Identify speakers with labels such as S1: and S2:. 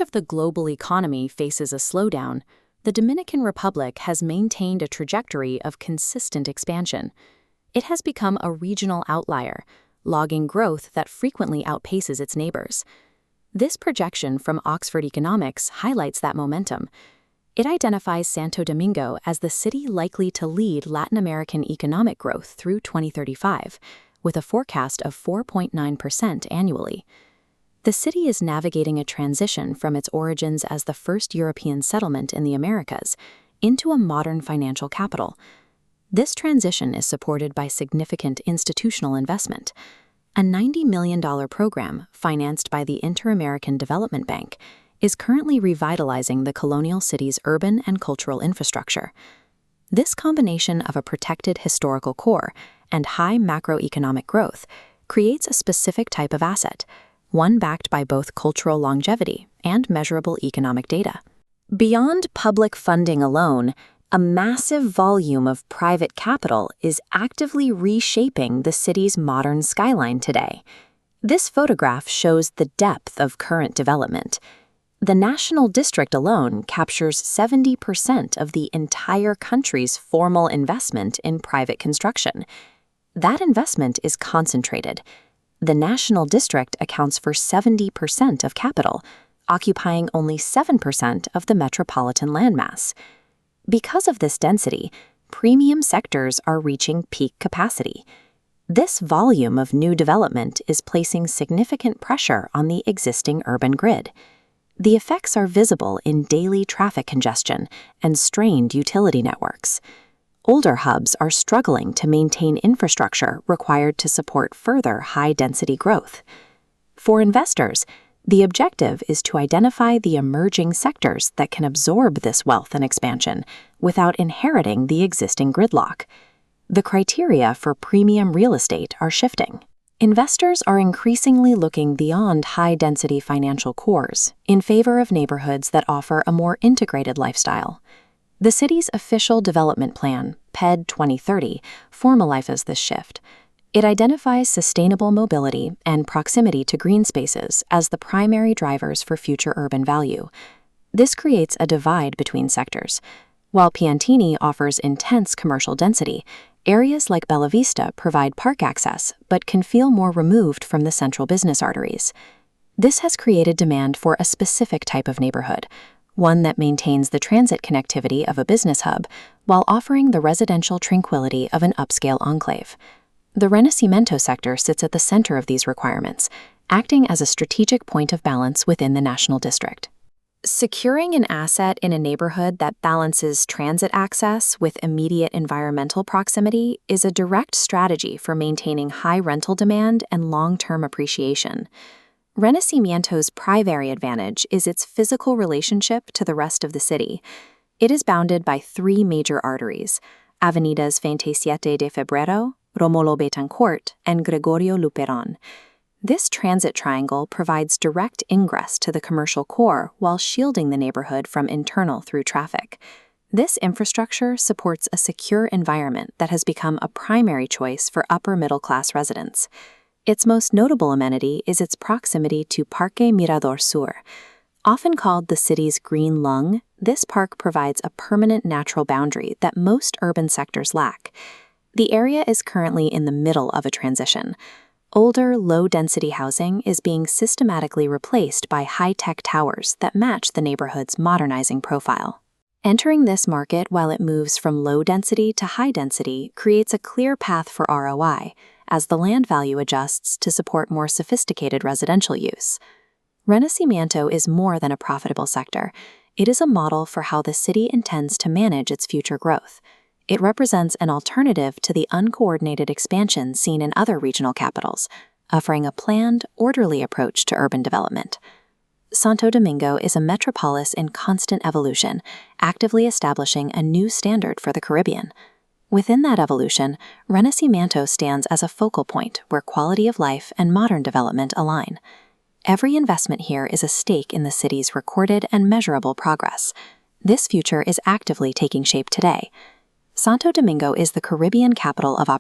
S1: If the global economy faces a slowdown, the Dominican Republic has maintained a trajectory of consistent expansion. It has become a regional outlier, logging growth that frequently outpaces its neighbors. This projection from Oxford Economics highlights that momentum. It identifies Santo Domingo as the city likely to lead Latin American economic growth through 2035, with a forecast of 4.9% annually. The city is navigating a transition from its origins as the first European settlement in the Americas into a modern financial capital. This transition is supported by significant institutional investment. A $90 million program, financed by the Inter-American Development Bank, is currently revitalizing the colonial city's urban and cultural infrastructure. This combination of a protected historical core and high macroeconomic growth creates a specific type of asset, one backed by both cultural longevity and measurable economic data. Beyond public funding alone, a massive volume of private capital is actively reshaping the city's modern skyline today. This photograph shows the depth of current development. The National District alone captures 70% of the entire country's formal investment in private construction. That investment is concentrated. The National District accounts for 70% of capital, occupying only 7% of the metropolitan landmass. Because of this density, premium sectors are reaching peak capacity. This volume of new development is placing significant pressure on the existing urban grid. The effects are visible in daily traffic congestion and strained utility networks. Older hubs are struggling to maintain infrastructure required to support further high-density growth. For investors, the objective is to identify the emerging sectors that can absorb this wealth and expansion without inheriting the existing gridlock. The criteria for premium real estate are shifting. Investors are increasingly looking beyond high-density financial cores in favor of neighborhoods that offer a more integrated lifestyle. The city's official development plan, PED 2030, formalizes this shift. It identifies sustainable mobility and proximity to green spaces as the primary drivers for future urban value. This creates a divide between sectors. While Piantini offers intense commercial density, areas like Bella Vista provide park access but can feel more removed from the central business arteries. This has created demand for a specific type of neighborhood, one that maintains the transit connectivity of a business hub while offering the residential tranquility of an upscale enclave. The Renacimiento sector sits at the center of these requirements, acting as a strategic point of balance within the National District. Securing an asset in a neighborhood that balances transit access with immediate environmental proximity is a direct strategy for maintaining high rental demand and long-term appreciation. Renacimiento's primary advantage is its physical relationship to the rest of the city. It is bounded by three major arteries: Avenidas 27 de Febrero, Rómulo Betancourt, and Gregorio Luperón. This transit triangle provides direct ingress to the commercial core while shielding the neighborhood from internal through traffic. This infrastructure supports a secure environment that has become a primary choice for upper-middle-class residents. Its most notable amenity is its proximity to Parque Mirador Sur. Often called the city's green lung, this park provides a permanent natural boundary that most urban sectors lack. The area is currently in the middle of a transition. Older, low-density housing is being systematically replaced by high-tech towers that match the neighborhood's modernizing profile. Entering this market while it moves from low density to high density creates a clear path for ROI, as the land value adjusts to support more sophisticated residential use. Renacimiento is more than a profitable sector. It is a model for how the city intends to manage its future growth. It represents an alternative to the uncoordinated expansion seen in other regional capitals, offering a planned, orderly approach to urban development. Santo Domingo is a metropolis in constant evolution, actively establishing a new standard for the Caribbean. Within that evolution, Renacimiento stands as a focal point where quality of life and modern development align. Every investment here is a stake in the city's recorded and measurable progress. This future is actively taking shape today. Santo Domingo is the Caribbean capital of opportunity.